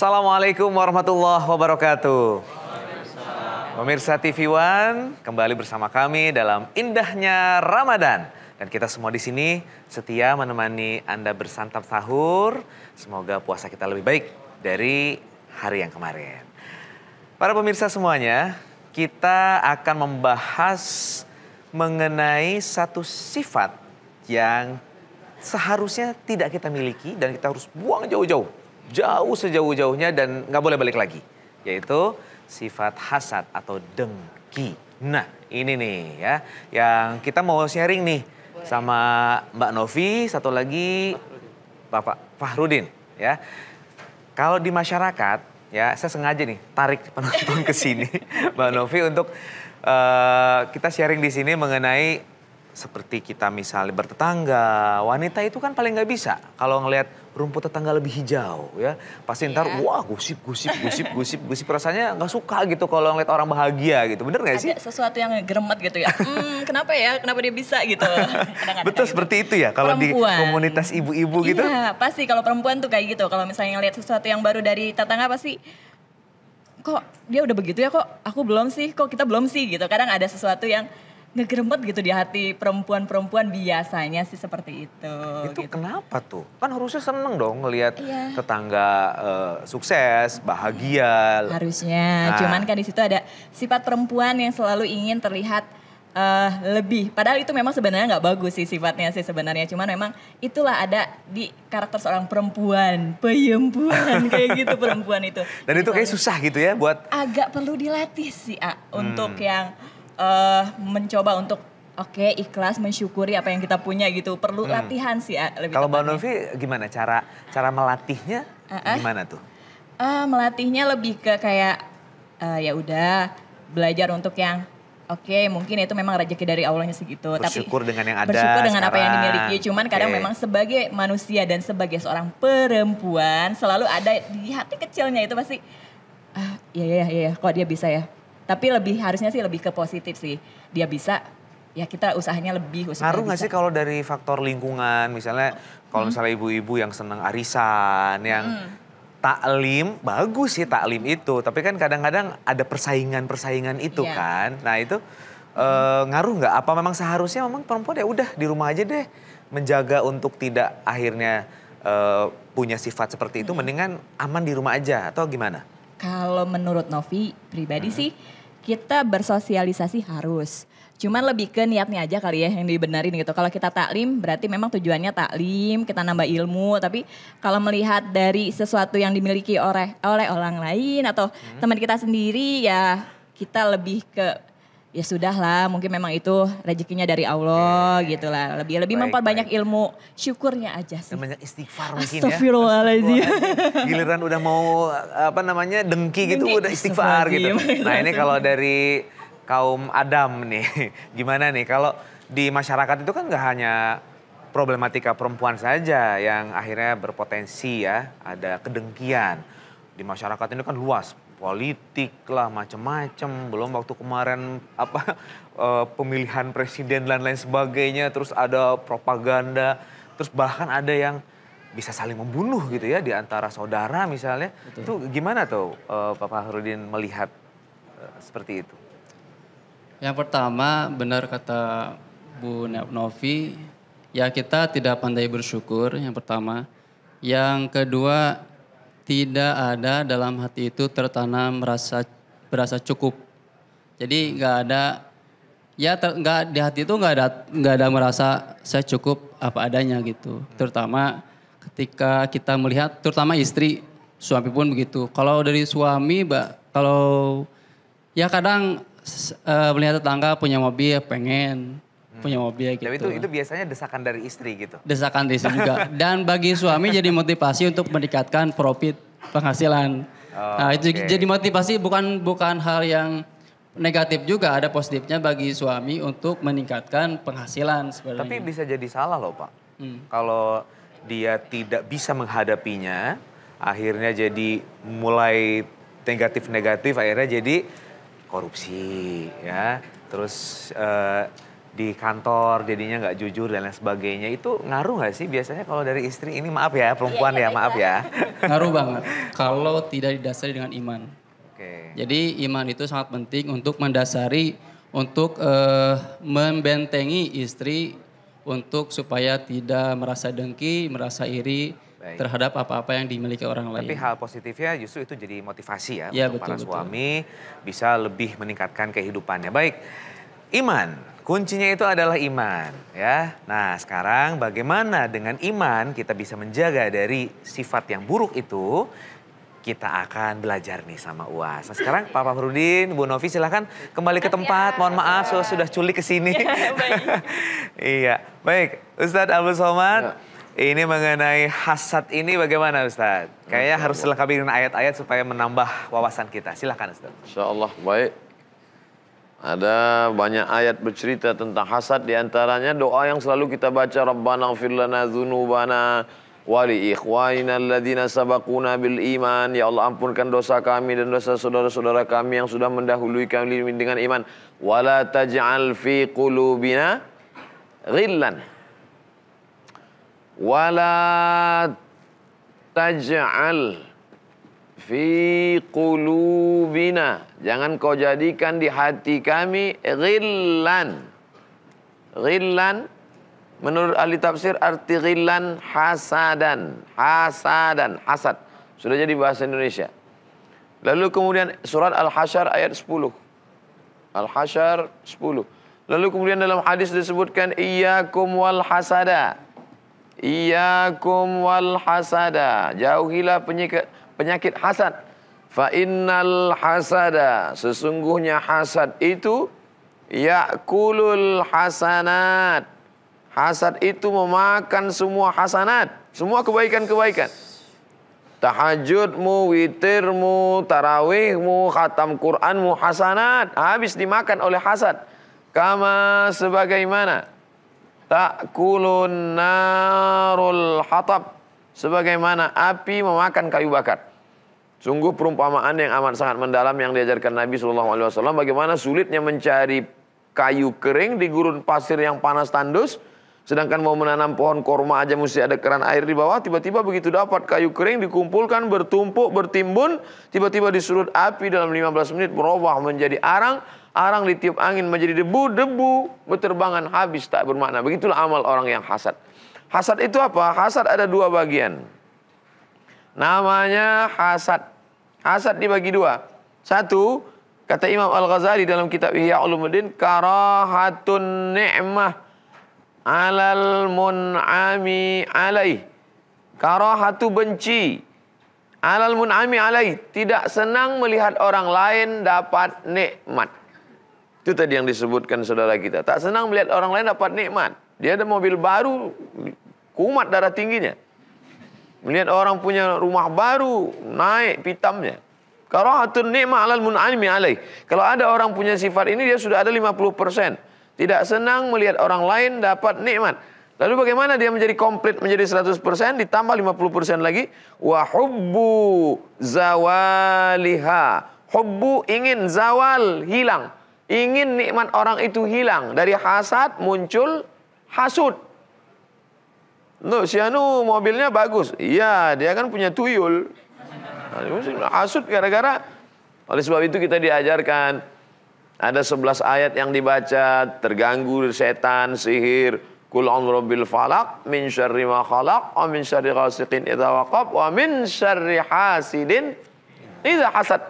Assalamualaikum warahmatullahi wabarakatuh. Pemirsa TV One, kembali bersama kami dalam indahnya Ramadan. Dan kita semua di sini setia menemani Anda bersantap sahur. Semoga puasa kita lebih baik dari hari yang kemarin. Para pemirsa semuanya, kita akan membahas mengenai satu sifat yang seharusnya tidak kita miliki dan kita harus buang jauh-jauh. Jauh sejauh-jauhnya dan nggak boleh balik lagi. Yaitu sifat hasad atau dengki. Nah ini nih ya yang kita mau sharing nih sama Mbak Novi, satu lagi Bapak Fahrudin ya. Kalau di masyarakat ya saya sengaja nih tarik penonton ke sini Mbak Novi untuk kita sharing di sini mengenai seperti kita misalnya bertetangga, wanita itu kan paling nggak bisa kalau ngelihat rumput tetangga lebih hijau ya. Pasti ntar wah gosip rasanya nggak suka gitu kalau ngeliat orang bahagia gitu. Bener nggak sih? Ada sesuatu yang geremet gitu ya. Kenapa ya? Kenapa dia bisa gitu? Kadang-kadang Betul gitu. seperti itu ya kalau di komunitas ibu-ibu gitu. Iya pasti kalau perempuan tuh kayak gitu. Kalau misalnya ngeliat sesuatu yang baru dari tetangga pasti kok dia udah begitu ya, kok aku belum sih, kok kita belum sih gitu. Kadang ada sesuatu yang ngegerempet gitu di hati perempuan-perempuan, biasanya sih seperti itu. Itu gitu. kenapa tuh? Kan harusnya seneng dong ngelihat tetangga sukses, bahagia. Harusnya, cuman kan di situ ada sifat perempuan yang selalu ingin terlihat lebih. Padahal itu memang sebenarnya nggak bagus sih sifatnya sih sebenarnya. Cuman memang itulah ada di karakter seorang perempuan, kayak gitu perempuan itu. Dan itu kayak susah gitu ya buat. Agak perlu dilatih sih untuk yang mencoba untuk ikhlas mensyukuri apa yang kita punya gitu. Perlu latihan sih lebih. Kalau Mbak Novi gimana cara melatihnya gimana tuh? Melatihnya lebih ke kayak ya udah belajar untuk yang mungkin itu memang rezeki dari Allahnya segitu. Bersyukur dengan yang ada. Bersyukur dengan sekarang. apa yang dimiliki. Cuman kadang memang sebagai manusia dan sebagai seorang perempuan selalu ada di hati kecilnya itu pasti iya kok dia bisa ya. Tapi harusnya sih lebih ke positif sih. Dia bisa, ya kita usahanya lebih. Ngaruh nggak sih kalau dari faktor lingkungan, misalnya kalau misalnya ibu-ibu yang seneng arisan, yang taklim, bagus sih taklim itu. Tapi kan kadang-kadang ada persaingan itu kan. Nah itu ngaruh nggak? Apa memang seharusnya memang perempuan ya udah di rumah aja deh. Menjaga untuk tidak akhirnya punya sifat seperti itu, mendingan aman di rumah aja atau gimana? Kalau menurut Novi pribadi sih, kita bersosialisasi harus. Cuman lebih ke niatnya aja kali ya yang dibenarin gitu. Kalau kita taklim berarti memang tujuannya taklim, kita nambah ilmu. Tapi kalau melihat dari sesuatu yang dimiliki oleh orang lain atau teman kita sendiri ya kita lebih ke ya sudahlah, mungkin memang itu rezekinya dari Allah gitu lah. Lebih memperbanyak ilmu syukurnya aja sih. Banyak istighfar mungkin ya. Astagfirullahaladzim. Giliran udah mau dengki gitu udah istighfar gitu. Nah ini kalau dari kaum Adam nih, gimana nih kalau di masyarakat itu kan gak hanya problematika perempuan saja yang akhirnya berpotensi ya ada kedengkian. Di masyarakat ini kan luas. Politik lah macam-macam, belum waktu kemarin pemilihan presiden dan lain sebagainya, terus ada propaganda, terus bahkan ada yang bisa saling membunuh gitu ya di antara saudara misalnya. Betul. Itu gimana tuh Pak Fahrudin melihat seperti itu? Yang pertama benar kata Bu Novi, ya kita tidak pandai bersyukur yang pertama. Yang kedua, tidak ada dalam hati itu tertanam berasa cukup. Jadi nggak ada di hati itu nggak ada merasa saya cukup apa adanya gitu. Terutama ketika kita melihat, terutama istri, suami pun begitu. Kalau dari suami, kalau ya kadang melihat tetangga punya mobil pengen punya mobil gitu. Tapi itu biasanya desakan dari istri gitu? Desakan dari istri juga. Dan bagi suami jadi motivasi untuk meningkatkan profit penghasilan. Itu jadi motivasi bukan hal yang negatif juga. Ada positifnya bagi suami untuk meningkatkan penghasilan sebenarnya. Tapi bisa jadi salah loh Pak. Kalau dia tidak bisa menghadapinya, akhirnya jadi mulai negatif-negatif, akhirnya jadi korupsi ya. Terus di kantor jadinya nggak jujur dan lain sebagainya. Itu ngaruh nggak sih biasanya kalau dari istri? Ini maaf ya perempuan ya, maaf ya. Ngaruh banget kalau tidak didasari dengan iman. Oke. Jadi iman itu sangat penting untuk mendasari, untuk membentengi istri untuk supaya tidak merasa dengki, merasa iri terhadap apa-apa yang dimiliki orang lain. Tapi hal positifnya justru itu jadi motivasi ya, Ya, untuk para betul. suami bisa lebih meningkatkan kehidupannya. Baik, iman. Kuncinya itu adalah iman ya. Nah sekarang bagaimana dengan iman kita bisa menjaga dari sifat yang buruk itu? Kita akan belajar nih sama UAS. Nah, sekarang Pak Fafrudin, Bu Novi silahkan kembali ke tempat. Mohon maaf sudah culik ke sini. Iya, baik. Ustadz Abdul Somad, ini mengenai hasad ini bagaimana Ustadz? Kayaknya harus dilengkapi dengan ayat-ayat supaya menambah wawasan kita. Silahkan Ustadz. Insyaallah baik. Ada banyak ayat bercerita tentang hasad, diantaranya doa yang selalu kita baca, Rabbana ighfir lana dzunubana wa li ikhwanina alladziina sabaquna bil iman. Ya Allah ampunkan dosa kami dan dosa saudara-saudara kami yang sudah mendahului kami dengan iman. Wala taj'al fi qulubina ghillan. Wala taj'al fi qulubina, jangan kau jadikan di hati kami ghillan. Ghillan menurut ahli tafsir arti ghillan hasadan, hasad. Sudah jadi bahasa Indonesia. Lalu kemudian surat Al-Hasyr ayat 10. Al-Hasyr 10. Lalu kemudian dalam hadis disebutkan iyyakum wal hasada. Iyyakum wal hasada. Jauhilah penyakit hasad. Fa innal hasada, sesungguhnya hasad itu yakulul hasanat. Hasad itu memakan semua hasanat, semua kebaikan-kebaikan. Tahajudmu, witirmu, tarawihmu, khatam Qur'anmu, hasanat habis dimakan oleh hasad. Kama sebagaimana ta'kulun narul hatab, sebagaimana api memakan kayu bakar. Sungguh perumpamaan yang amat sangat mendalam yang diajarkan Nabi SAW. Bagaimana sulitnya mencari kayu kering di gurun pasir yang panas tandus. Sedangkan mau menanam pohon korma aja mesti ada keran air di bawah. Tiba-tiba begitu dapat kayu kering dikumpulkan, bertumpuk, bertimbun. Tiba-tiba disulut api dalam 15 menit berubah menjadi arang. Arang ditiup angin menjadi debu. Debu berterbangan habis tak bermakna. Begitulah amal orang yang hasad. Hasad itu apa? Hasad ada dua bagian. Namanya hasad. Hasad dibagi dua. Satu, kata Imam Al-Ghazali dalam kitab Ihya Ulumuddin, karahatun ni'mah alal mun'ami alaih. Karahatu benci alal mun'ami alaih, tidak senang melihat orang lain dapat nikmat. Itu tadi yang disebutkan saudara kita. Tak senang melihat orang lain dapat nikmat. Dia ada mobil baru, kumat darah tingginya. Melihat orang punya rumah baru, naik pitamnya. Karahatun ni'mah alal mun'ami alaih. Kalau ada orang punya sifat ini, dia sudah ada 50%. Tidak senang melihat orang lain dapat nikmat. Lalu bagaimana dia menjadi komplit, menjadi 100%, ditambah 50% lagi. Wa hubbu zawaliha. Hubbu ingin, zawal hilang. Ingin nikmat orang itu hilang. Dari hasad muncul hasud. Loh, si anu mobilnya bagus. Iya, dia kan punya tuyul. Hasud gara-gara. Oleh sebab itu kita diajarkan. Ada 11 ayat yang dibaca, terganggu setan, sihir. Qul a'udzu birabbil falaq, min syarri ma khalaq, wa min syarri ghasiqin idza waqab, wa min syarri hasidin idza hasad.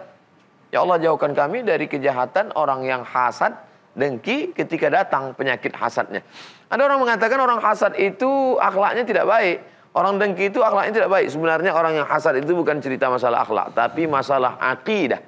Ya Allah, jauhkan kami dari kejahatan orang yang hasad, dengki ketika datang penyakit hasadnya. Ada orang mengatakan orang hasad itu akhlaknya tidak baik. Orang dengki itu akhlaknya tidak baik. Sebenarnya orang yang hasad itu bukan cerita masalah akhlak, tapi masalah akidah.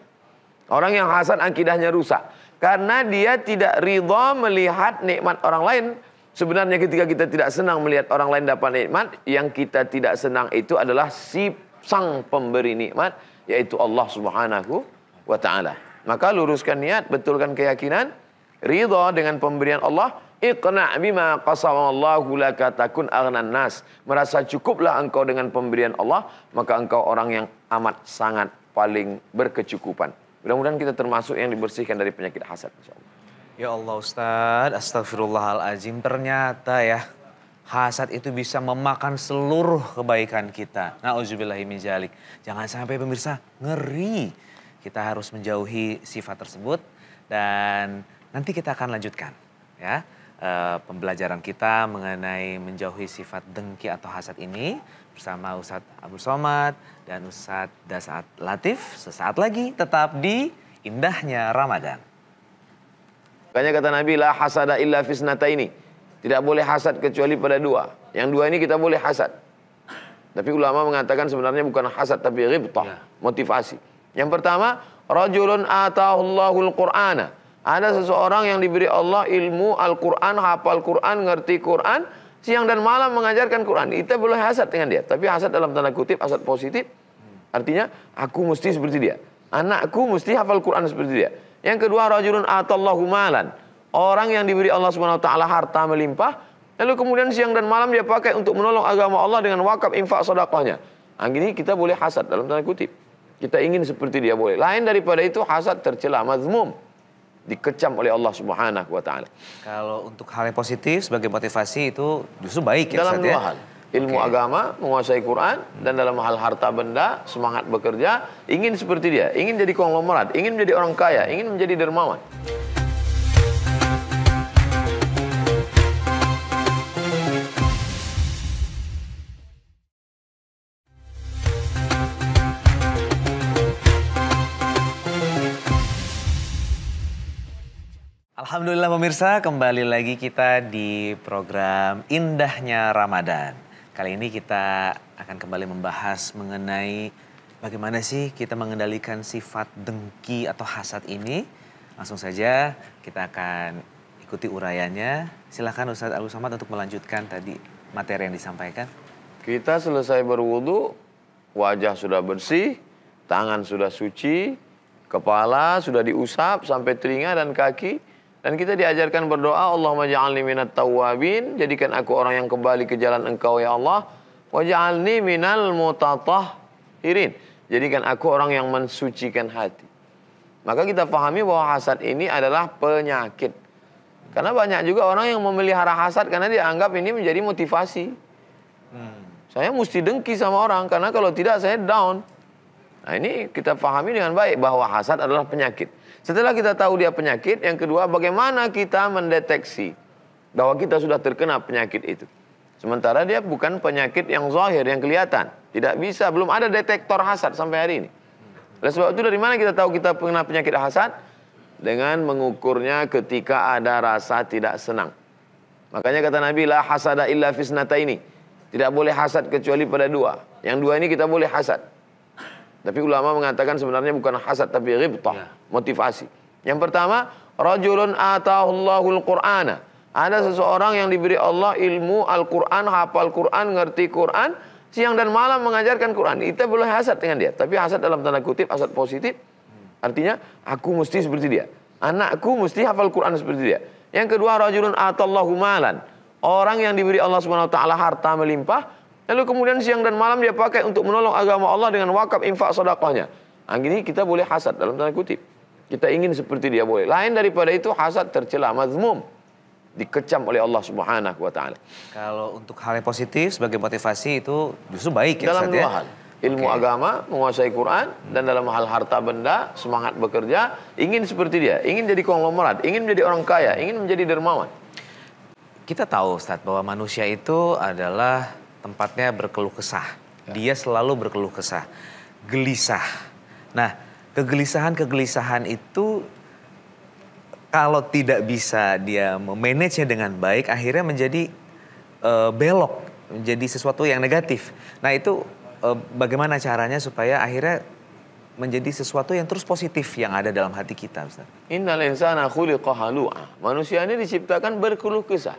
Orang yang hasad akidahnya rusak. Karena dia tidak ridha melihat nikmat orang lain. Sebenarnya ketika kita tidak senang melihat orang lain dapat nikmat, yang kita tidak senang itu adalah si sang pemberi nikmat, yaitu Allah Subhanahu wa ta'ala. Maka luruskan niat, betulkan keyakinan, ridha dengan pemberian Allah. Iqna' bima qasamallahu laka takun aghnan nas. Merasa cukuplah engkau dengan pemberian Allah, maka engkau orang yang amat sangat paling berkecukupan. Mudah-mudahan kita termasuk yang dibersihkan dari penyakit hasad, insyaallah. Ya Allah Ustadz, astagfirullahaladzim. Ternyata ya, hasad itu bisa memakan seluruh kebaikan kita. Na'udzubillahi min dzalik. Jangan sampai pemirsa ngeri. Kita harus menjauhi sifat tersebut dan nanti kita akan lanjutkan ya pembelajaran kita mengenai menjauhi sifat dengki atau hasad ini bersama Ustadz Abdul Somad dan Ustadz Dasaat Latif. Sesaat lagi tetap di Indahnya Ramadan. Makanya kata Nabi, la hasada illa fisnataini. Tidak boleh hasad kecuali pada dua. Yang dua ini kita boleh hasad. Tapi ulama mengatakan sebenarnya bukan hasad tapi ghibtah, motivasi. Yang pertama, rajulun atahallahul qur'ana. Ada seseorang yang diberi Allah ilmu Al-Quran, hafal Quran, ngerti Quran, siang dan malam mengajarkan Quran. Kita boleh hasad dengan dia. Tapi hasad dalam tanda kutip, hasad positif. Artinya, aku mesti seperti dia. Anakku mesti hafal Quran seperti dia. Yang kedua, rajulun atallahu malan. Orang yang diberi Allah SWT harta melimpah, lalu kemudian siang dan malam dia pakai untuk menolong agama Allah dengan wakaf infak sedekahnya. Nah, gini kita boleh hasad dalam tanda kutip. Kita ingin seperti dia boleh. Lain daripada itu hasad tercela, mazmum. Dikecam oleh Allah Subhanahu wa taala. Kalau untuk hal yang positif sebagai motivasi itu justru baik ya dalam Ustadz dua ya. hal. Ilmu agama, menguasai Quran, dan dalam hal harta benda, semangat bekerja, ingin seperti dia, ingin jadi konglomerat, ingin menjadi orang kaya, ingin menjadi dermawan. Alhamdulillah pemirsa, kembali lagi kita di program Indahnya Ramadan. Kali ini kita akan kembali membahas mengenai bagaimana sih kita mengendalikan sifat dengki atau hasad ini. Langsung saja kita akan ikuti uraiannya. Silakan Ustadz Abdul Somad untuk melanjutkan tadi materi yang disampaikan. Kita selesai berwudu, wajah sudah bersih, tangan sudah suci, kepala sudah diusap sampai telinga dan kaki. Dan kita diajarkan berdoa, Allahumma ja'alni minat tawwabin, jadikan aku orang yang kembali ke jalan Engkau ya Allah. Wa ja'alni minal mutatahhirin, jadikan aku orang yang mensucikan hati. Maka kita pahami bahwa hasad ini adalah penyakit. Karena banyak juga orang yang memelihara hasad karena dia anggap ini menjadi motivasi. Saya mesti dengki sama orang karena kalau tidak saya down. Nah ini kita pahami dengan baik bahwa hasad adalah penyakit. Setelah kita tahu dia penyakit, yang kedua bagaimana kita mendeteksi bahwa kita sudah terkena penyakit itu. Sementara dia bukan penyakit yang zahir, yang kelihatan. Tidak bisa, belum ada detektor hasad sampai hari ini. Oleh sebab itu dari mana kita tahu kita kena penyakit hasad? Dengan mengukurnya ketika ada rasa tidak senang. Makanya kata Nabi, la hasada illa fisnataini. Tidak boleh hasad kecuali pada dua. Yang dua ini kita boleh hasad. Tapi ulama mengatakan sebenarnya bukan hasad tapi ghibtah, motivasi. Yang pertama, rajulun atahallahul qur'ana. Ada seseorang yang diberi Allah ilmu Al-Quran, hafal Quran, ngerti Quran, siang dan malam mengajarkan Quran. Kita boleh hasad dengan dia. Tapi hasad dalam tanda kutip, hasad positif. Artinya, aku mesti seperti dia. Anakku mesti hafal Quran seperti dia. Yang kedua, rajulun atallahu malan. Orang yang diberi Allah SWT harta melimpah, lalu kemudian siang dan malam dia pakai untuk menolong agama Allah dengan wakaf infak sedekahnya. Nah, gini kita boleh hasad dalam tanda kutip. Kita ingin seperti dia boleh. Lain daripada itu hasad tercela, mazmum. Dikecam oleh Allah Subhanahu wa taala. Kalau untuk hal yang positif sebagai motivasi itu justru baik ya dalam Ustadz dua ya. hal. Ilmu agama, menguasai Quran, dan dalam hal harta benda, semangat bekerja, ingin seperti dia, ingin jadi konglomerat, ingin menjadi orang kaya, ingin menjadi dermawan. Kita tahu Ustadz bahwa manusia itu adalah tempatnya berkeluh kesah. Dia selalu berkeluh kesah. Gelisah. Nah, kegelisahan-kegelisahan itu kalau tidak bisa dia memanage-nya dengan baik, akhirnya menjadi belok, menjadi sesuatu yang negatif. Nah, itu bagaimana caranya supaya akhirnya menjadi sesuatu yang terus positif yang ada dalam hati kita, Ustaz? Innal insana khuliqa halu'a. Manusia ini diciptakan berkeluh kesah.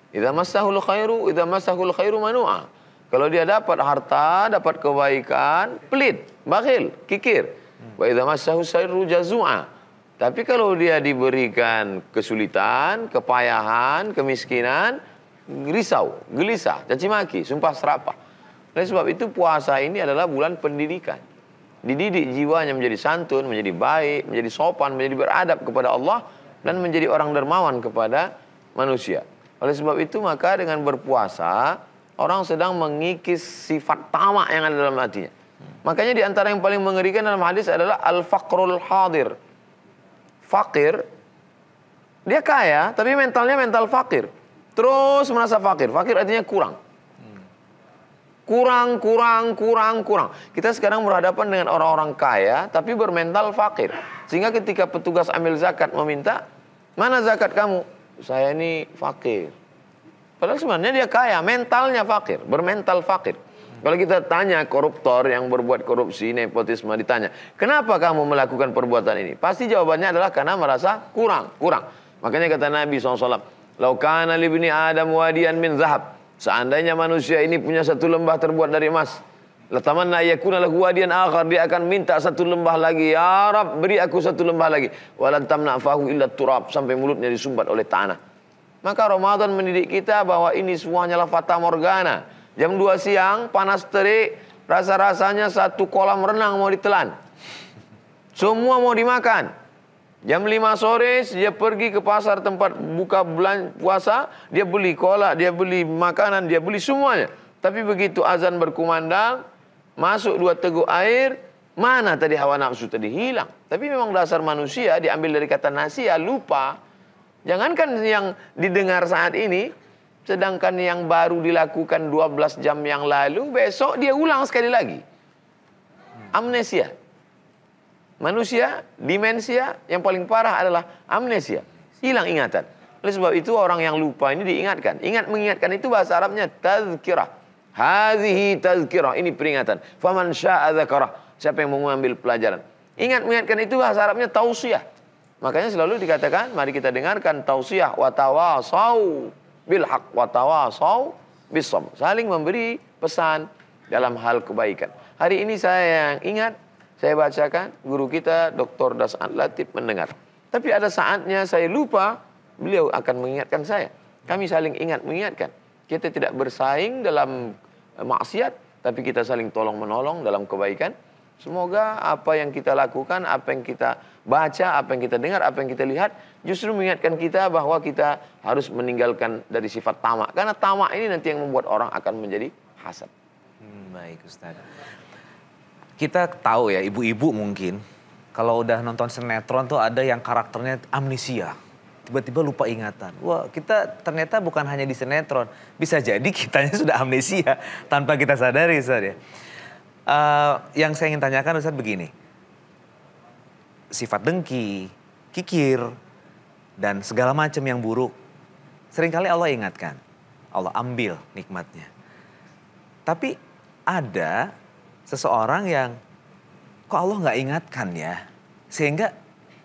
Idza massahul khairu manu'a. Kalau dia dapat harta, dapat kebaikan, pelit, bakhil, kikir. Wa idza massahu syarru jazu'a. Tapi kalau dia diberikan kesulitan, kepayahan, kemiskinan, risau, gelisah, caci maki, sumpah serapah. Oleh sebab itu puasa ini adalah bulan pendidikan. Dididik jiwanya menjadi santun, menjadi baik, menjadi sopan, menjadi beradab kepada Allah dan menjadi orang dermawan kepada manusia. Oleh sebab itu maka dengan berpuasa orang sedang mengikis sifat tamak yang ada dalam hatinya. Makanya di antara yang paling mengerikan dalam hadis adalah al-faqrul hadir. Fakir, dia kaya tapi mentalnya mental fakir. Terus merasa fakir. Fakir artinya kurang. Kurang. Kita sekarang berhadapan dengan orang-orang kaya tapi bermental fakir. Sehingga ketika petugas ambil zakat meminta, mana zakat kamu? Saya ini fakir. Padahal sebenarnya dia kaya, mentalnya fakir, bermental fakir. Kalau kita tanya koruptor yang berbuat korupsi, nepotisme, ditanya, kenapa kamu melakukan perbuatan ini? Pasti jawabannya adalah karena merasa kurang. Makanya kata Nabi SAW, "Lau kana li ibni Adam wadiyan min zahab." Seandainya manusia ini punya satu lembah terbuat dari emas, latamanna yakuna lahu wadiyan akhar, dia akan minta satu lembah lagi. Ya Rab, beri aku satu lembah lagi. Walan tamna fahu illa turab, sampai mulutnya disumbat oleh tanah. Maka Ramadan mendidik kita bahwa ini semuanya adalah fata morgana. Jam 2 siang, panas terik, rasa-rasanya satu kolam renang mau ditelan. Semua mau dimakan. Jam 5 sore, dia pergi ke pasar tempat buka bulan puasa, dia beli kolak, dia beli makanan, dia beli semuanya. Tapi begitu azan berkumandang, masuk 2 teguk air, mana tadi hawa nafsu tadi hilang. Tapi memang dasar manusia diambil dari kata nasia, lupa. Jangankan yang didengar saat ini, sedangkan yang baru dilakukan 12 jam yang lalu, besok dia ulang sekali lagi. Amnesia. Manusia, demensia, yang paling parah adalah amnesia. Hilang ingatan. Oleh sebab itu orang yang lupa ini diingatkan. Mengingatkan itu bahasa Arabnya tazkirah. Hadhihi tazkirah. Ini peringatan. Faman sya'a dzakarah. Siapa yang mau mengambil pelajaran. Mengingatkan itu bahasa Arabnya tausiah. Makanya selalu dikatakan, mari kita dengarkan tausiah. Wa tawasau bilhaq wa tawasau bisabr. Saling memberi pesan dalam hal kebaikan. Hari ini saya yang ingat, saya bacakan, guru kita Dr. Das'ad Latif mendengar. Tapi ada saatnya saya lupa, beliau akan mengingatkan saya. Kami saling ingat mengingatkan. Kita tidak bersaing dalam maksiat, tapi kita saling tolong-menolong dalam kebaikan. Semoga apa yang kita lakukan, apa yang kita baca, apa yang kita dengar, apa yang kita lihat, justru mengingatkan kita bahwa kita harus meninggalkan dari sifat tamak. Karena tamak ini nanti yang membuat orang akan menjadi hasad. Baik Ustaz. Kita tahu ya, ibu-ibu mungkin kalau udah nonton sinetron tuh ada yang karakternya amnesia. Tiba-tiba lupa ingatan. Wah, kita ternyata bukan hanya di sinetron. Bisa jadi kitanya sudah amnesia tanpa kita sadari, Ustaz ya. Yang saya ingin tanyakan Ustaz begini. Sifat dengki, kikir, dan segala macam yang buruk. Seringkali Allah ingatkan. Allah ambil nikmatnya. Tapi ada seseorang yang kok Allah nggak ingatkan ya. Sehingga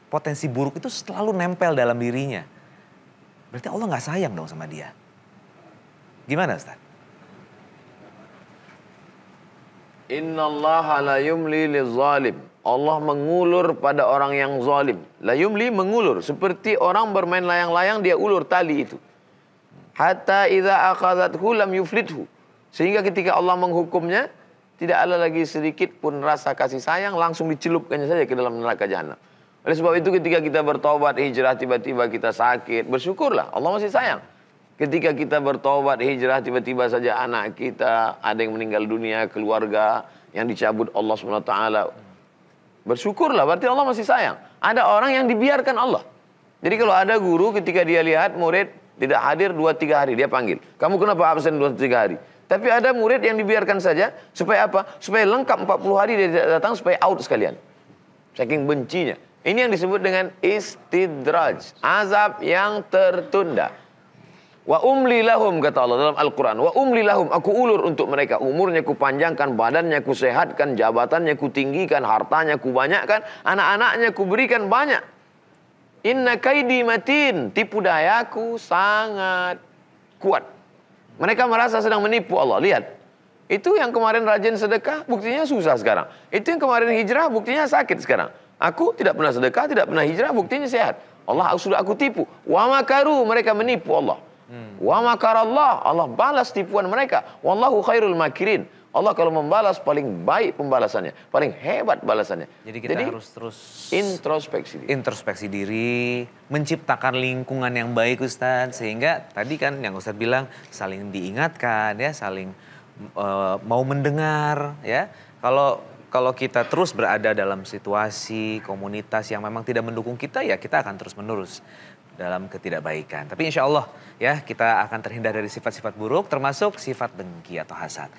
potensi buruk itu selalu nempel dalam dirinya. Berarti Allah nggak sayang dong sama dia. Gimana Ustaz? Innallaha la yumli lizalim. Allah mengulur pada orang yang zalim. La yumli mengulur. Seperti orang bermain layang-layang, dia ulur tali itu. Hatta idza akhadhathu lam yuflithu. Sehingga ketika Allah menghukumnya, tidak ada lagi sedikit pun rasa kasih sayang, langsung dicelupkannya saja ke dalam neraka jahanam. Oleh sebab itu ketika kita bertobat, hijrah, tiba-tiba kita sakit, bersyukurlah, Allah masih sayang. Ketika kita bertobat, hijrah, tiba-tiba saja anak kita, ada yang meninggal dunia, keluarga yang dicabut Allah SWT. Bersyukurlah, berarti Allah masih sayang. Ada orang yang dibiarkan Allah. Jadi kalau ada guru ketika dia lihat murid tidak hadir 2-3 hari, dia panggil. Kamu kenapa absen 2-3 hari? Tapi ada murid yang dibiarkan saja, supaya apa? Supaya lengkap 40 hari dia tidak datang, supaya out sekalian. Saking bencinya. Ini yang disebut dengan istidraj, azab yang tertunda. Wa umli lahum, kata Allah dalam Al-Quran. Wa umli lahum, aku ulur untuk mereka. Umurnya ku panjangkan, badannya ku sehatkan, jabatannya ku tinggikan, hartanya ku banyakkan, anak-anaknya ku berikan banyak. Inna kaidi matin, tipu dayaku sangat kuat. Mereka merasa sedang menipu Allah. Lihat, itu yang kemarin rajin sedekah, buktinya susah sekarang. Itu yang kemarin hijrah, buktinya sakit sekarang. Aku tidak pernah sedekah, tidak pernah hijrah, buktinya sehat. Allah sudah aku tipu. Wa makaru, mereka menipu Allah. Wa makarallah, Allah balas tipuan mereka. Wallahu khairul makirin. Allah kalau membalas paling baik pembalasannya, paling hebat balasannya. Jadi kita harus terus introspeksi diri, menciptakan lingkungan yang baik Ustadz, sehingga tadi kan yang Ustadz bilang saling diingatkan ya, saling mau mendengar ya. Kalau kita terus berada dalam situasi komunitas yang memang tidak mendukung kita, ya kita akan terus menerus dalam ketidakbaikan. Tapi insya Allah ya kita akan terhindar dari sifat-sifat buruk, termasuk sifat dengki atau hasad.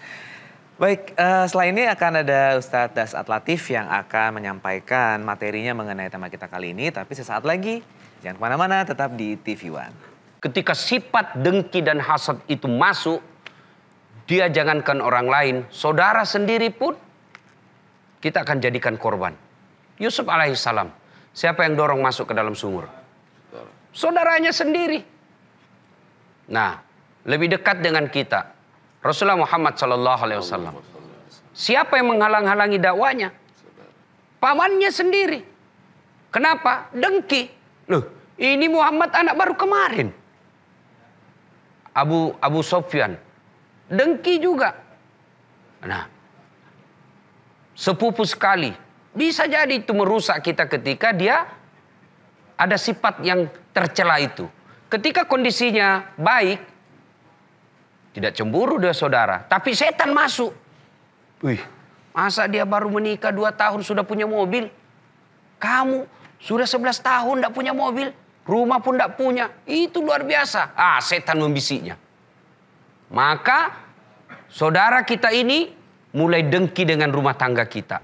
Baik, setelah ini akan ada Ustadz Dasat Latif yang akan menyampaikan materinya mengenai tema kita kali ini. Tapi sesaat lagi, jangan kemana-mana, tetap di TV One. Ketika sifat dengki dan hasad itu masuk, dia jangankan orang lain, saudara sendiri pun kita akan jadikan korban. Yusuf alaihissalam, siapa yang dorong masuk ke dalam sumur? Saudaranya sendiri. Nah, lebih dekat dengan kita, Rasulullah Muhammad SAW. Siapa yang menghalang-halangi dakwanya? Pamannya sendiri. Kenapa? Dengki. Loh, ini Muhammad anak baru kemarin. Abu Sofyan. Dengki juga. Nah, sepupu sekali. Bisa jadi itu merusak kita ketika dia ada sifat yang tercela itu. Ketika kondisinya baik, tidak cemburu dia saudara, tapi setan masuk. Wih, masa dia baru menikah 2 tahun sudah punya mobil? Kamu sudah 11 tahun tidak punya mobil, rumah pun tidak punya. Itu luar biasa. Setan membisiknya. Maka saudara kita ini mulai dengki dengan rumah tangga kita.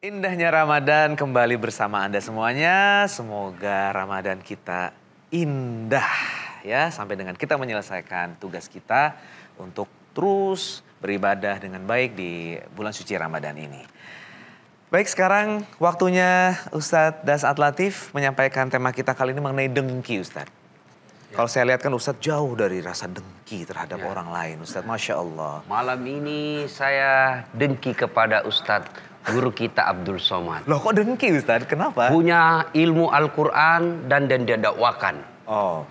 Indahnya Ramadan kembali bersama Anda semuanya. Semoga Ramadan kita indah ya, sampai dengan kita menyelesaikan tugas kita untuk terus beribadah dengan baik di bulan suci Ramadan ini. Baik, sekarang waktunya Ustadz Dasat Latif menyampaikan tema kita kali ini mengenai dengki, Ustadz. Ya. Kalau saya lihat kan Ustadz jauh dari rasa dengki terhadap orang lain, Ustadz. Masya Allah. Malam ini saya dengki kepada Ustadz guru kita Abdul Somad. Loh, kok dengki Ustadz? Kenapa? Punya ilmu Al-Quran dan dia dakwakan. Oh,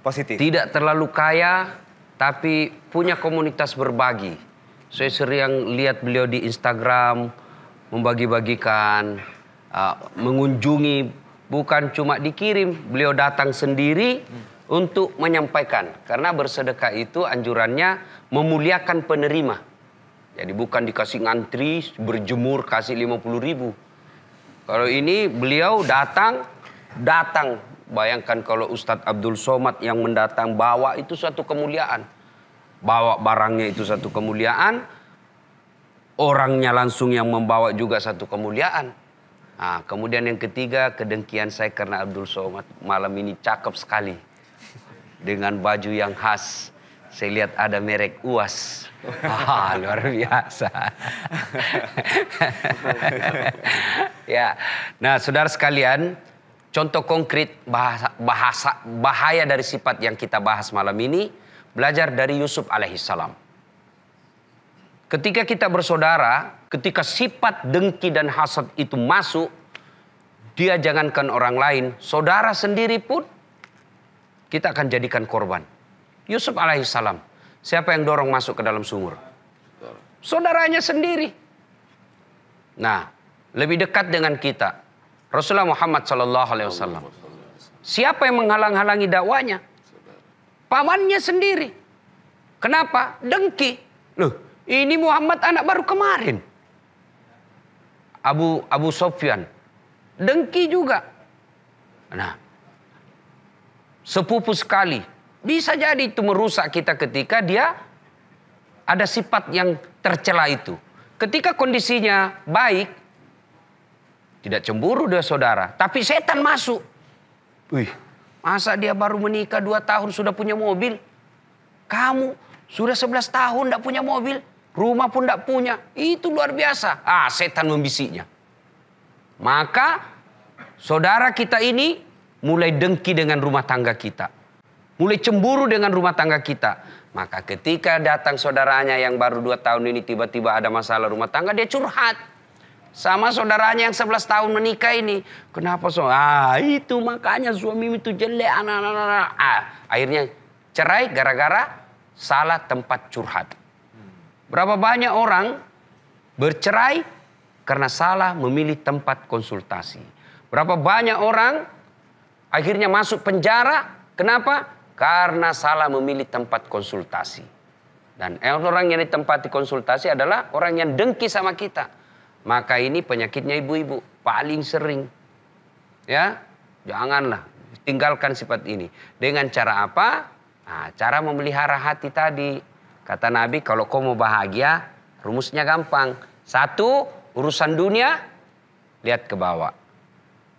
positif. Tidak terlalu kaya, tapi punya komunitas berbagi. Saya sering lihat beliau di Instagram, membagi-bagikan, mengunjungi, bukan cuma dikirim. Beliau datang sendiri untuk menyampaikan. Karena bersedekah itu anjurannya memuliakan penerima. Jadi bukan dikasih ngantri, berjemur, kasih 50.000. Kalau ini beliau datang. Bayangkan kalau Ustadz Abdul Somad yang mendatang bawa itu suatu kemuliaan. Bawa barangnya itu satu kemuliaan. Orangnya langsung yang membawa juga satu kemuliaan. Nah, kemudian yang ketiga, kedengkian saya karena Abdul Somad malam ini cakep sekali. Dengan baju yang khas. Saya lihat ada merek UAS. Luar biasa. Ya. Nah, saudara sekalian, contoh konkret bahaya dari sifat yang kita bahas malam ini, belajar dari Yusuf alaihissalam. Ketika kita bersaudara, ketika sifat dengki dan hasad itu masuk, dia jangankan orang lain, saudara sendiri pun kita akan jadikan korban. Yusuf alaihissalam, siapa yang dorong masuk ke dalam sumur? Saudaranya sendiri. Nah, lebih dekat dengan kita, Rasulullah Muhammad SAW. Siapa yang menghalang-halangi dakwanya? Pamannya sendiri. Kenapa? Dengki. Loh, ini Muhammad anak baru kemarin. Abu Sofyan. Dengki juga. Nah, sepupu sekali. Bisa jadi itu merusak kita ketika dia ada sifat yang tercela itu. Ketika kondisinya baik, tidak cemburu dia saudara, tapi setan masuk. Wih, masa dia baru menikah 2 tahun sudah punya mobil? Kamu sudah 11 tahun tidak punya mobil, rumah pun tidak punya. Itu luar biasa. Setan membisiknya. Maka saudara kita ini mulai dengki dengan rumah tangga kita. Mulai cemburu dengan rumah tangga kita. Maka ketika datang saudaranya yang baru 2 tahun ini tiba-tiba ada masalah rumah tangga, dia curhat. Sama saudaranya yang 11 tahun menikah ini. Kenapa itu makanya suami itu jelek. Akhirnya cerai gara-gara salah tempat curhat. Berapa banyak orang bercerai karena salah memilih tempat konsultasi. Berapa banyak orang akhirnya masuk penjara. Kenapa? Karena salah memilih tempat konsultasi. Dan orang yang ditempati konsultasi adalah orang yang dengki sama kita. Maka ini penyakitnya ibu-ibu paling sering. Ya, janganlah tinggalkan sifat ini. Dengan cara apa? Nah, cara memelihara hati tadi. Kata Nabi, kalau kau mau bahagia, rumusnya gampang. 1, urusan dunia, lihat ke bawah.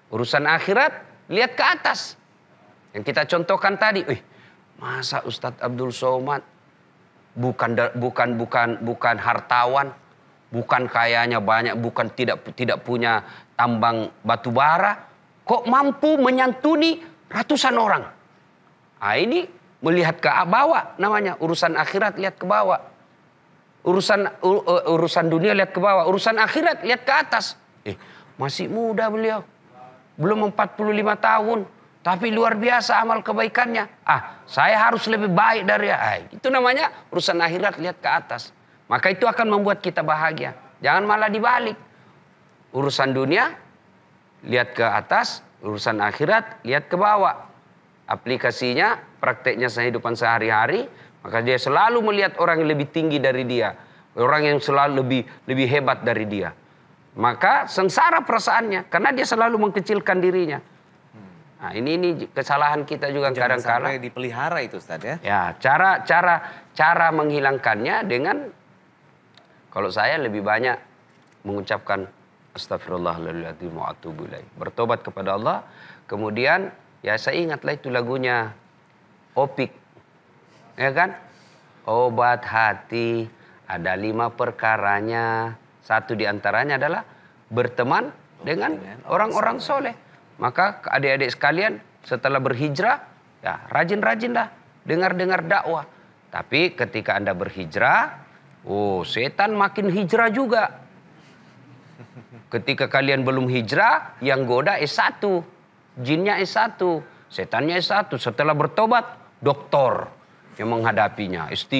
Urusan akhirat, lihat ke atas. Yang kita contohkan tadi, masa Ustadz Abdul Somad bukan hartawan, bukan kayanya banyak, bukan tidak punya tambang batu bara, kok mampu menyantuni ratusan orang. Nah, ini melihat ke bawah namanya, urusan akhirat lihat ke bawah. Urusan dunia lihat ke bawah, urusan akhirat lihat ke atas. Masih muda beliau. Belum 45 tahun, tapi luar biasa amal kebaikannya. Saya harus lebih baik dari dia. Itu namanya urusan akhirat lihat ke atas. Maka itu akan membuat kita bahagia. Jangan malah dibalik. Urusan dunia lihat ke atas, urusan akhirat lihat ke bawah. Aplikasinya, prakteknya kehidupan sehari-hari, maka dia selalu melihat orang yang lebih tinggi dari dia, orang yang selalu lebih hebat dari dia. Maka sengsara perasaannya karena dia selalu mengkecilkan dirinya. Nah, ini kesalahan kita juga kadang-kala. Sampai dipelihara itu Ustaz ya. Ya, cara menghilangkannya dengan, kalau saya lebih banyak mengucapkan astagfirullahaladzim wa atubu ilaih. Bertobat kepada Allah, kemudian ya saya ingatlah itu lagunya Opik. Ya kan? Obat hati ada 5 perkaranya. 1 diantaranya adalah berteman dengan orang-orang soleh. Maka adik-adik sekalian setelah berhijrah, ya rajin-rajinlah dengar-dengar dakwah. Tapi ketika Anda berhijrah, setan makin hijrah juga. Ketika kalian belum hijrah, yang goda S1, jinnya S1, setannya S1. Setelah bertobat, doktor yang menghadapinya, S3.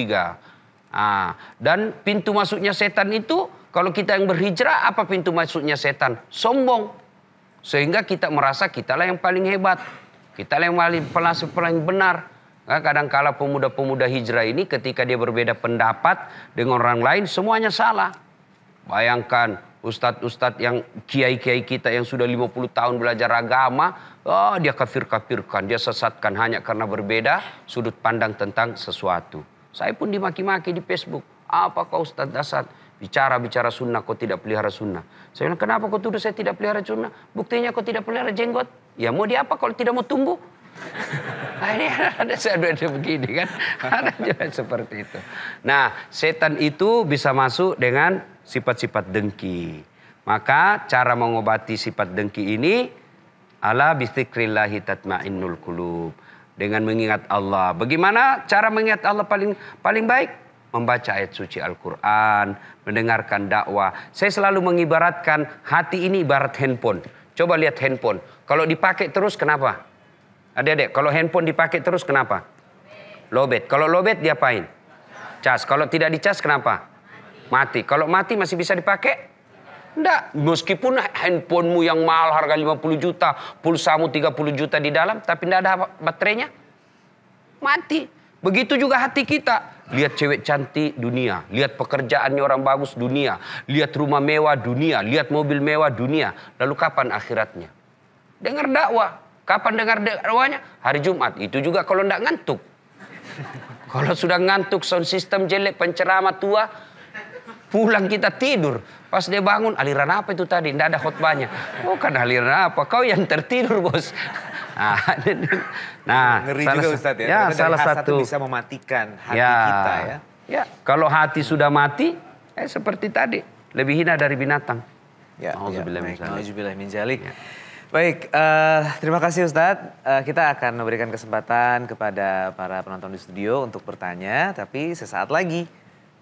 Dan pintu masuknya setan itu, kalau kita yang berhijrah, apa pintu masuknya setan? Sombong. Sehingga kita merasa kitalah yang paling hebat. Kitalah yang paling benar. Kadang-kala pemuda-pemuda hijrah ini ketika dia berbeda pendapat dengan orang lain, semuanya salah. Bayangkan ustadz-ustadz yang kiai-kiai kita yang sudah 50 tahun belajar agama, dia kafir-kafirkan, dia sesatkan hanya karena berbeda sudut pandang tentang sesuatu. Saya pun dimaki-maki di Facebook. Apa kau Ustadz Dasar? Bicara sunnah, kau tidak pelihara sunnah. Saya bilang, kenapa kau tuduh saya tidak pelihara sunnah? Buktinya kau tidak pelihara jenggot. Ya mau diapa kalau tidak mau tumbuh? Ini ada begini kan. Ada juga seperti itu. Nah, setan itu bisa masuk dengan sifat-sifat dengki. Maka cara mengobati sifat dengki ini, ala bizikrillahi tatmainnul qulub. Dengan mengingat Allah. Bagaimana cara mengingat Allah paling baik? Membaca ayat suci Al-Quran, mendengarkan dakwah. Saya selalu mengibaratkan hati ini ibarat handphone. Coba lihat handphone. Kalau dipakai terus kenapa? Adik-adik, kalau handphone dipakai terus kenapa? Lowbat. Kalau lowbat diapain? Cas. Kalau tidak dicas kenapa? Mati. Kalau mati masih bisa dipakai? Enggak. Meskipun handphonemu yang mahal harga 50 juta, pulsamu 30 juta di dalam, tapi tidak ada baterainya, mati. Begitu juga hati kita. Lihat cewek cantik dunia, lihat pekerjaannya orang bagus dunia, lihat rumah mewah dunia, lihat mobil mewah dunia. Lalu kapan akhiratnya? Dengar dakwah. Kapan dengar dakwahnya? Hari Jumat. Itu juga kalau tidak ngantuk. Kalau sudah ngantuk, sound system jelek, penceramah tua, pulang kita tidur. Pas dia bangun, aliran apa itu tadi? Tidak ada khotbahnya. Bukan aliran apa, kau yang tertidur bos. Nah, ngeri juga Ustadz ya. Ya, salah satu bisa mematikan hati kita ya. Ya, kalau hati sudah mati, seperti tadi, lebih hina dari binatang. Ya, Nauzubillah min dzalik. Nauzubillah min dzalik. Baik, terima kasih Ustadz. Kita akan memberikan kesempatan kepada para penonton di studio untuk bertanya, tapi sesaat lagi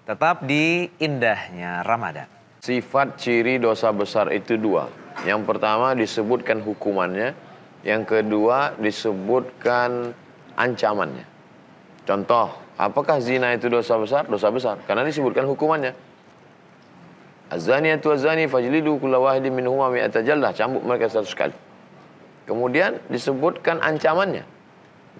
tetap di Indahnya Ramadan. Sifat ciri dosa besar itu dua. Yang pertama disebutkan hukumannya, yang kedua disebutkan ancamannya. Contoh, apakah zina itu dosa besar? Dosa besar, karena disebutkan hukumannya. Az-zaniyatu az-zani fajlidu kulla wahidin minhuma mi'ata jaldah, cambuk mereka 100 kali. Kemudian disebutkan ancamannya.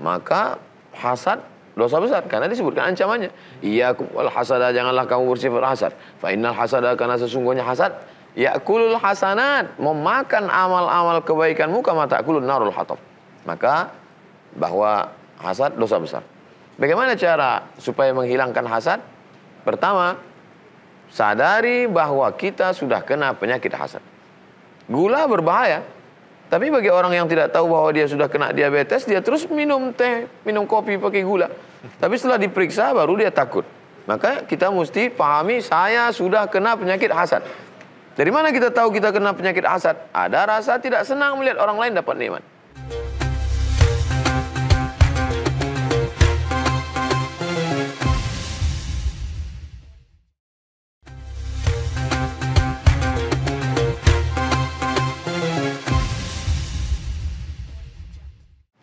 Maka hasad dosa besar karena disebutkan ancamannya. Iyyakum wal hasada, janganlah kamu bersifat hasad. Fa innal hasada, karena sesungguhnya hasad ya'kulul hasanat, memakan amal-amal kebaikanmu kama ta'kulun narul hatab. Maka bahwa hasad dosa besar. Bagaimana cara supaya menghilangkan hasad? Pertama, sadari bahwa kita sudah kena penyakit hasad. Gula berbahaya. Tapi bagi orang yang tidak tahu bahwa dia sudah kena diabetes, dia terus minum teh, minum kopi pakai gula. Tapi setelah diperiksa baru dia takut. Maka kita mesti pahami, saya sudah kena penyakit hasad. Dari mana kita tahu kita kena penyakit hasad? Ada rasa tidak senang melihat orang lain dapat nikmat.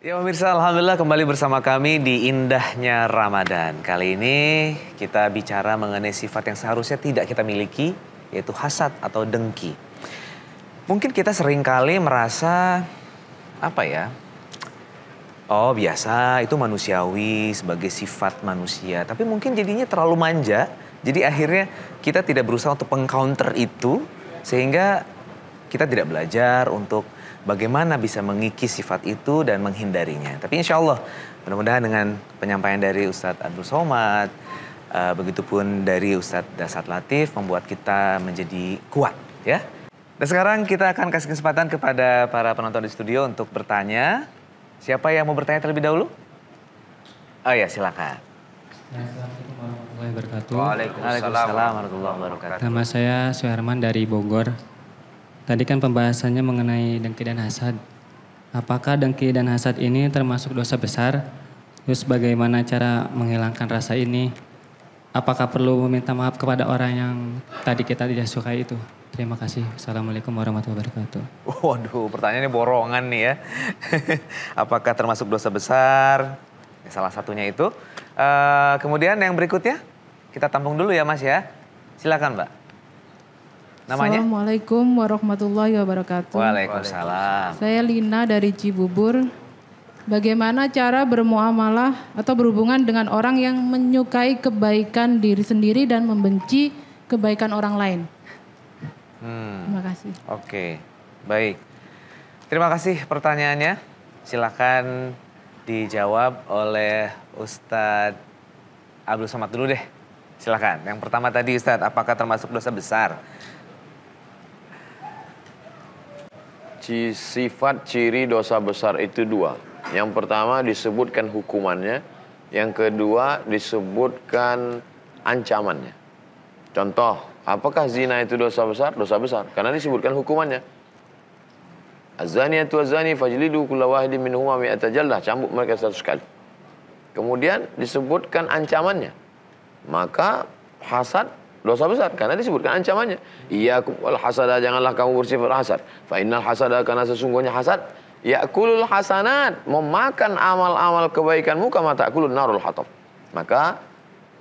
Ya pemirsa, alhamdulillah kembali bersama kami di Indahnya Ramadan. Kali ini kita bicara mengenai sifat yang seharusnya tidak kita miliki, yaitu hasad atau dengki. Mungkin kita seringkali merasa, oh biasa, itu manusiawi sebagai sifat manusia. Tapi mungkin jadinya terlalu manja, jadi akhirnya kita tidak berusaha untuk meng-counter itu, sehingga kita tidak belajar untuk bagaimana bisa mengikis sifat itu dan menghindarinya. Tapi insya Allah, mudah-mudahan dengan penyampaian dari Ustadz Abdul Somad, begitupun dari Ustadz Dasat Latif, membuat kita menjadi kuat, ya. Dan sekarang kita akan kasih kesempatan kepada para penonton di studio untuk bertanya. Siapa yang mau bertanya terlebih dahulu? Oh ya, silakan. Assalamualaikum warahmatullahi wabarakatuh. Waalaikumsalam warahmatullahi wabarakatuh. Nama saya Suherman dari Bogor. Tadi kan pembahasannya mengenai dengki dan hasad. Apakah dengki dan hasad ini termasuk dosa besar? Terus bagaimana cara menghilangkan rasa ini? Apakah perlu meminta maaf kepada orang yang tadi kita tidak suka itu? Terima kasih. Assalamualaikum warahmatullahi wabarakatuh. Waduh, pertanyaannya borongan nih ya. Apakah termasuk dosa besar? Ya, salah satunya itu. Kemudian yang berikutnya, kita tampung dulu ya Mas ya. Silakan Mbak. Namanya? Assalamualaikum warahmatullahi wabarakatuh. Waalaikumsalam. Saya Lina dari Cibubur. Bagaimana cara bermuamalah atau berhubungan dengan orang yang menyukai kebaikan diri sendiri dan membenci kebaikan orang lain? Terima kasih. Oke, baik. Terima kasih pertanyaannya. Silakan dijawab oleh Ustadz Abdul Somad dulu deh. Silakan. Yang pertama tadi Ustadz, apakah termasuk dosa besar? Sifat ciri dosa besar itu dua. Yang pertama disebutkan hukumannya, yang kedua disebutkan ancamannya. Contoh, apakah zina itu dosa besar? Dosa besar, karena disebutkan hukumannya. Az-zaniyatu az-zani fajlidu kulla wahidin minhuma mi'ata jaldah, cambuk mereka 100 kali. Kemudian disebutkan ancamannya. Maka hasad dosa besar karena disebutkan ancamannya. Iyyakum wal hasada, janganlah kamu bersifat hasad. Fa innal hasada, karena sesungguhnya hasad ya'kulul hasanat, memakan amal-amal kebaikanmu kama ta'kulun narul hatab. Maka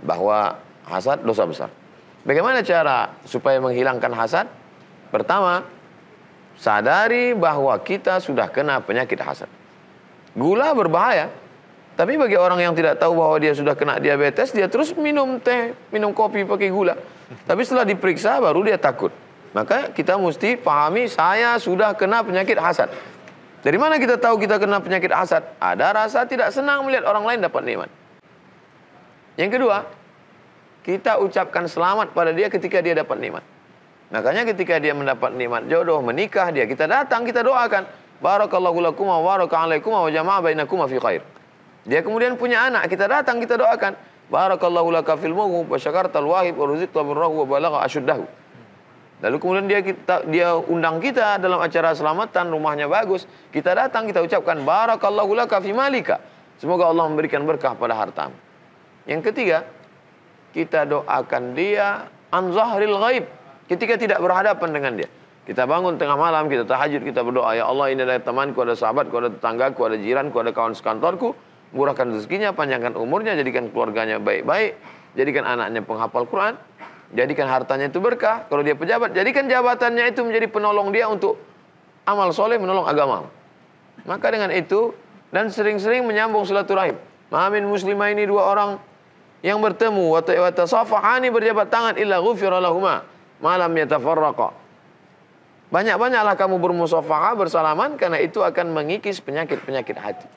bahwa hasad dosa besar. Bagaimana cara supaya menghilangkan hasad? Pertama, sadari bahwa kita sudah kena penyakit hasad. Gula berbahaya. Tapi bagi orang yang tidak tahu bahwa dia sudah kena diabetes, dia terus minum teh, minum kopi pakai gula. Tapi setelah diperiksa baru dia takut. Maka kita mesti pahami, saya sudah kena penyakit hasad. Dari mana kita tahu kita kena penyakit hasad? Ada rasa tidak senang melihat orang lain dapat nikmat. Yang kedua, kita ucapkan selamat pada dia ketika dia dapat nikmat. Makanya ketika dia mendapat nikmat jodoh, menikah dia, kita datang, kita doakan. Barakallahu lakum wa baraka alaikum wa jama'a bainakum fi khair. Dia kemudian punya anak, kita datang, kita doakan. Barakallahu laka fil mawhub wa syakartal wahib wa ruzikta birrahu wa balagha asyuddahu. Lalu kemudian dia undang kita dalam acara selamatan, rumahnya bagus. Kita datang, kita ucapkan barakallahu laka fi malika. Semoga Allah memberikan berkah pada hartamu. Yang ketiga, kita doakan dia an zahril ghaib. Ketika tidak berhadapan dengan dia. Kita bangun tengah malam, kita tahajud, kita berdoa, ya Allah ini ada temanku, ada sahabatku, ada tetanggaku, ada jiranku, ada kawan sekantorku. Murahkan rezekinya, panjangkan umurnya, jadikan keluarganya baik-baik. Jadikan anaknya penghafal Quran. Jadikan hartanya itu berkah. Kalau dia pejabat, jadikan jabatannya itu menjadi penolong dia untuk amal soleh, menolong agama. Maka dengan itu, dan sering-sering menyambung silaturahim. Ma'amin muslimah ini dua orang yang bertemu. Wa tasafahani berjabat tangan illa ghufira lahuma malam yatafarraqa. Banyak-banyaklah kamu bermusafahah, bersalaman, karena itu akan mengikis penyakit-penyakit hati.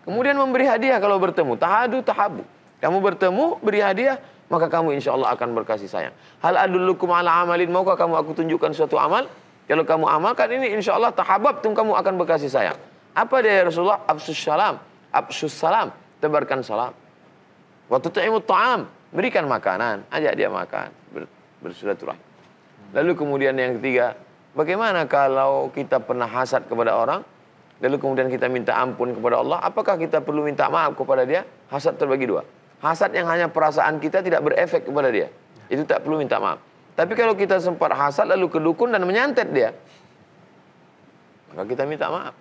Kemudian memberi hadiah kalau bertemu. Tahadu tahabu. Kamu bertemu, beri hadiah, maka kamu insya Allah akan berkasih sayang. Hal adullukum ala amalin, maukah kamu aku tunjukkan suatu amal? Kalau kamu amalkan ini, insya Allah tahababtum, kamu akan berkasih sayang. Apa dia ya Rasulullah? Absus salam, tebarkan salam. Wa tut'imut ta'am, berikan makanan, ajak dia makan, bersilaturahim. Lalu kemudian yang ketiga, bagaimana kalau kita pernah hasad kepada orang, lalu kemudian kita minta ampun kepada Allah, apakah kita perlu minta maaf kepada dia? Hasad terbagi dua. Hasad yang hanya perasaan kita tidak berefek kepada dia. Itu tak perlu minta maaf. Tapi kalau kita sempat hasad lalu ke dukun dan menyantet dia, maka kita minta maaf.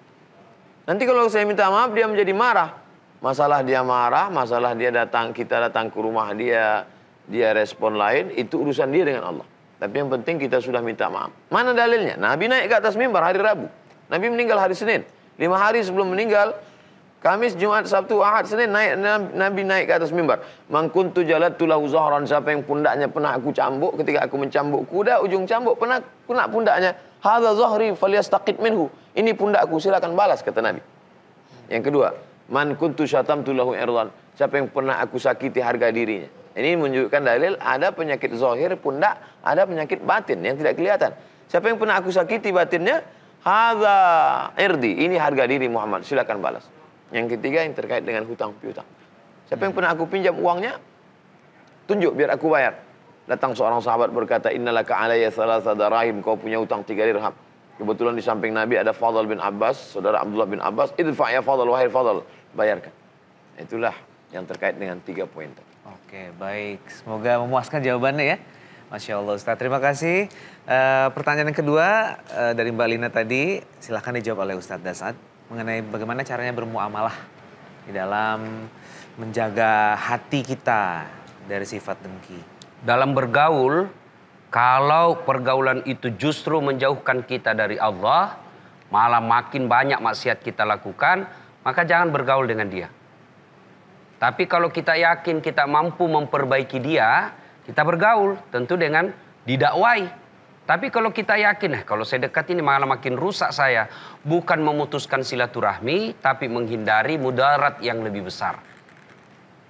Nanti kalau saya minta maaf dia menjadi marah. Masalah dia marah, masalah kita datang ke rumah dia respon lain, itu urusan dia dengan Allah. Tapi yang penting kita sudah minta maaf. Mana dalilnya? Nabi naik ke atas mimbar hari Rabu. Nabi meninggal hari Senin. 5 hari sebelum meninggal, Kamis, Jumat, Sabtu, Ahad, Senin, Nabi naik ke atas mimbar. Man kuntu jalattu lahu zahran, siapa yang pundaknya pernah aku cambuk ketika aku mencambuk kuda, ujung cambuk pernah kena pundaknya. Hadza zahri falyastaqit minhu. Ini pundakku, silakan balas, kata Nabi. Yang kedua, man kuntu syatamtu lahu irdan, siapa yang pernah aku sakiti harga dirinya. Ini menunjukkan dalil ada penyakit zahir pundak, ada penyakit batin yang tidak kelihatan. Siapa yang pernah aku sakiti batinnya, hadza irdi, ini harga diri Muhammad, silakan balas. Yang ketiga yang terkait dengan hutang piutang. Siapa yang pernah aku pinjam uangnya, tunjuk biar aku bayar. Datang seorang sahabat berkata, innalaka alayya thalatha darahim, kau punya hutang 3 dirham. Kebetulan di samping Nabi ada Fadl bin Abbas, saudara Abdullah bin Abbas, idfa ya Fadl, wahai Fadl, bayarkan. Itulah yang terkait dengan 3 poin tadi. Oke, baik. Semoga memuaskan jawabannya ya. Masya Allah Ustaz, terima kasih. Pertanyaan yang kedua dari Mbak Lina tadi, silahkan dijawab oleh Ustaz Dasad. Mengenai bagaimana caranya bermuamalah di dalam menjaga hati kita dari sifat dengki. Dalam bergaul, kalau pergaulan itu justru menjauhkan kita dari Allah, malah makin banyak maksiat kita lakukan, maka jangan bergaul dengan dia. Tapi kalau kita yakin kita mampu memperbaiki dia, kita bergaul, tentu dengan didakwai. Tapi kalau kita yakin, kalau saya dekat ini malah makin rusak saya. Bukan memutuskan silaturahmi, tapi menghindari mudarat yang lebih besar.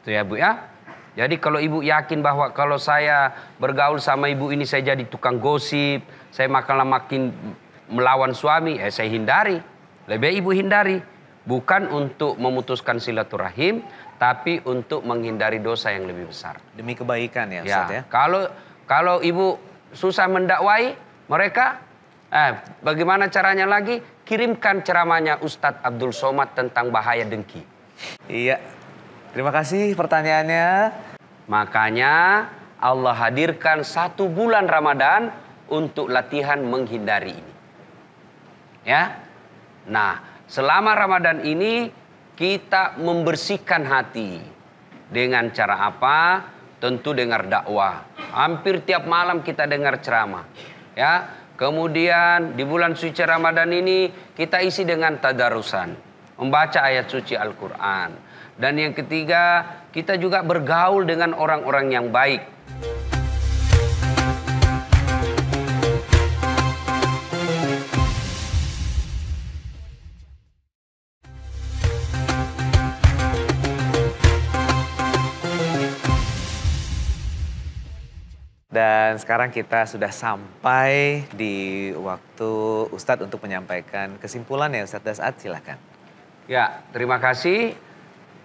Itu ya Bu ya. Jadi kalau ibu yakin bahwa kalau saya bergaul sama ibu ini saya jadi tukang gosip, saya makin melawan suami, saya hindari. Lebih baik ibu hindari. Bukan untuk memutuskan silaturahim, tapi untuk menghindari dosa yang lebih besar. Demi kebaikan ya Ustaz ya. Kalau ibu susah mendakwai mereka, bagaimana caranya lagi? Kirimkan ceramahnya Ustadz Abdul Somad tentang bahaya dengki. Iya, terima kasih pertanyaannya. Makanya Allah hadirkan 1 bulan Ramadan untuk latihan menghindari ini. Ya, nah selama Ramadan ini kita membersihkan hati dengan cara apa? Tentu dengar dakwah. Hampir tiap malam kita dengar ceramah. Ya, kemudian di bulan suci Ramadan ini kita isi dengan tadarusan, membaca ayat suci Al-Quran. Dan yang ketiga, kita juga bergaul dengan orang-orang yang baik. Dan sekarang kita sudah sampai di waktu Ustadz untuk menyampaikan kesimpulan ya Ustadz Dasad, silakan. Ya, terima kasih.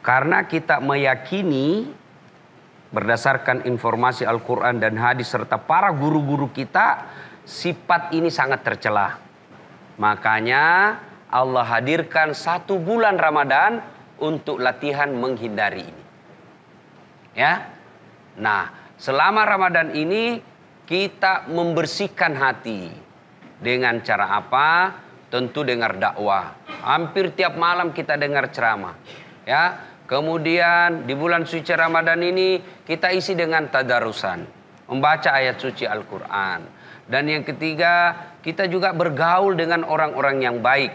Karena kita meyakini berdasarkan informasi Al-Quran dan hadis serta para guru-guru kita, sifat ini sangat tercela. Makanya Allah hadirkan 1 bulan Ramadan untuk latihan menghindari ini. Ya. Nah, selama Ramadan ini kita membersihkan hati. Dengan cara apa? Tentu dengar dakwah. Hampir tiap malam kita dengar ceramah. Ya. Kemudian di bulan suci Ramadan ini kita isi dengan tadarusan. Membaca ayat suci Al-Quran. Dan yang ketiga, kita juga bergaul dengan orang-orang yang baik.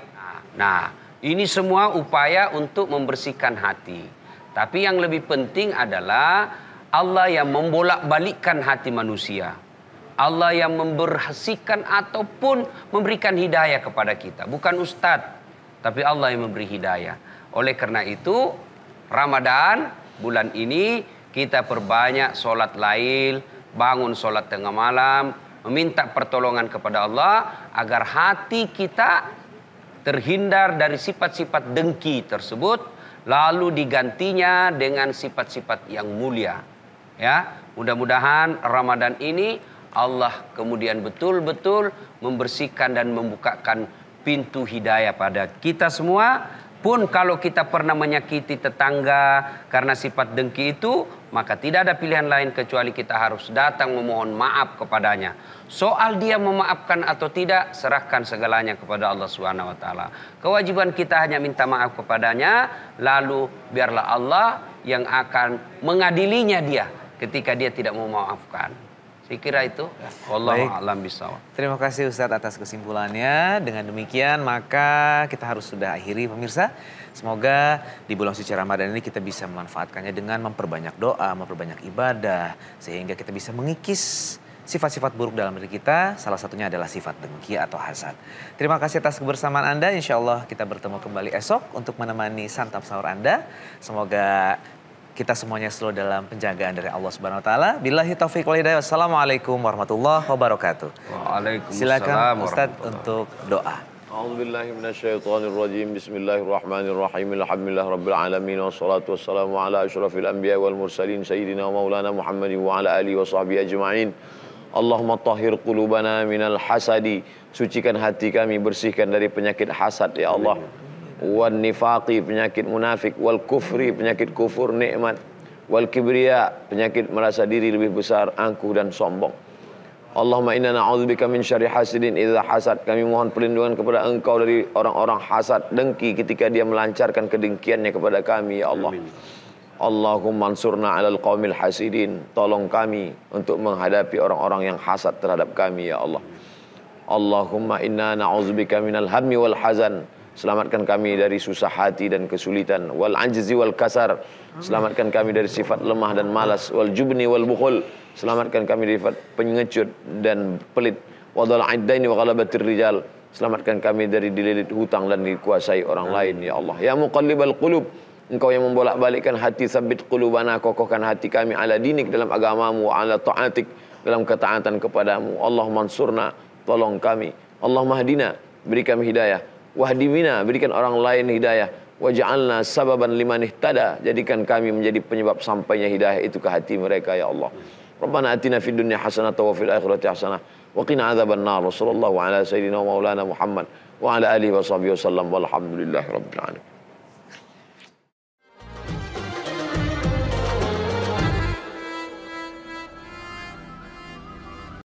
Nah, ini semua upaya untuk membersihkan hati. Tapi yang lebih penting adalah Allah yang membolak-balikkan hati manusia. Allah yang membersihkan ataupun memberikan hidayah kepada kita. Bukan ustadz, tapi Allah yang memberi hidayah. Oleh karena itu, Ramadan, bulan ini kita perbanyak sholat lail, bangun sholat tengah malam, meminta pertolongan kepada Allah agar hati kita terhindar dari sifat-sifat dengki tersebut, lalu digantinya dengan sifat-sifat yang mulia. Ya, mudah-mudahan Ramadan ini Allah kemudian betul-betul membersihkan dan membukakan pintu hidayah pada kita semua. Pun kalau kita pernah menyakiti tetangga karena sifat dengki itu, maka tidak ada pilihan lain kecuali kita harus datang memohon maaf kepadanya. Soal dia memaafkan atau tidak, serahkan segalanya kepada Allah Subhanahu wa taala. Kewajiban kita hanya minta maaf kepadanya, lalu biarlah Allah yang akan mengadilinya dia ketika dia tidak memaafkan. Saya kira itu. Wallahu a'lam bishawab. Terima kasih Ustadz atas kesimpulannya. Dengan demikian maka kita harus sudah akhiri pemirsa. Semoga di bulan suci Ramadan ini kita bisa memanfaatkannya dengan memperbanyak doa, memperbanyak ibadah. Sehingga kita bisa mengikis sifat-sifat buruk dalam diri kita. Salah satunya adalah sifat dengki atau hasad. Terima kasih atas kebersamaan Anda. Insya Allah kita bertemu kembali esok untuk menemani santap sahur Anda. Semoga kita semuanya selalu dalam penjagaan dari Allah Subhanahu wa taala. Billahi taufiq wal hidayah. Wassalamualaikum warahmatullahi wabarakatuh. Waalaikumsalam. Silakan Ustadz untuk doa. A'udzubillahi minasyaitonirrajim. Bismillahirrahmanirrahim. Alhamdulillahirabbil alamin wassalatu wassalamu ala asyrafil anbiya wal mursalin sayyidina maulana Muhammadin wa ala alihi washabbihi ajmain. Allahumma tahhir qulubana minal hasadi. Sucikan hati kami, bersihkan dari penyakit hasad ya Allah. Wan nifaqi, penyakit munafik, wal kufri, penyakit kufur nikmat, wal kibriya, penyakit merasa diri lebih besar, angkuh dan sombong. Allahumma inna na'udzubika min syarri hasidin idza hasad. Kami mohon perlindungan kepada Engkau dari orang-orang hasad, dengki ketika dia melancarkan kedengkiannya kepada kami ya Allah. Allahumma ansurna 'alal qaumil hasidin. Tolong kami untuk menghadapi orang-orang yang hasad terhadap kami ya Allah. Allahumma inna na'udzubika minal hammi wal hazan. Selamatkan kami dari susah hati dan kesulitan. Wal ajzi wal kasar. Selamatkan kami dari sifat lemah dan malas. Wal jubni wal bukhul. Selamatkan kami dari sifat pengecut dan pelit. Wadal iddaini wa ghalabatir rijal. Selamatkan kami dari dililit hutang dan dikuasai orang lain ya Allah. Ya muqallibal qulub. Engkau yang membolak-balikkan hati, sabit qulubana, kokohkan hati kami ala dinik dalam agamamu, ala ta'atik dalam ketaatan kepadamu. Allahumma ansurna, tolong kami. Allahumma hadina, beri kami hidayah. Wahdimina, berikan orang lain hidayah. Waj'alna sababan liman ihtada, jadikan kami menjadi penyebab sampainya hidayah itu ke hati mereka ya Allah. Rabbana atina fid dunya hasanah wa fil akhirati hasanah wa qina adzaban nar. Wassallallahu ala sayyidina wa maulana Muhammad wa ala alihi wa sahbihi wasallam walhamdulillahi rabbil alamin.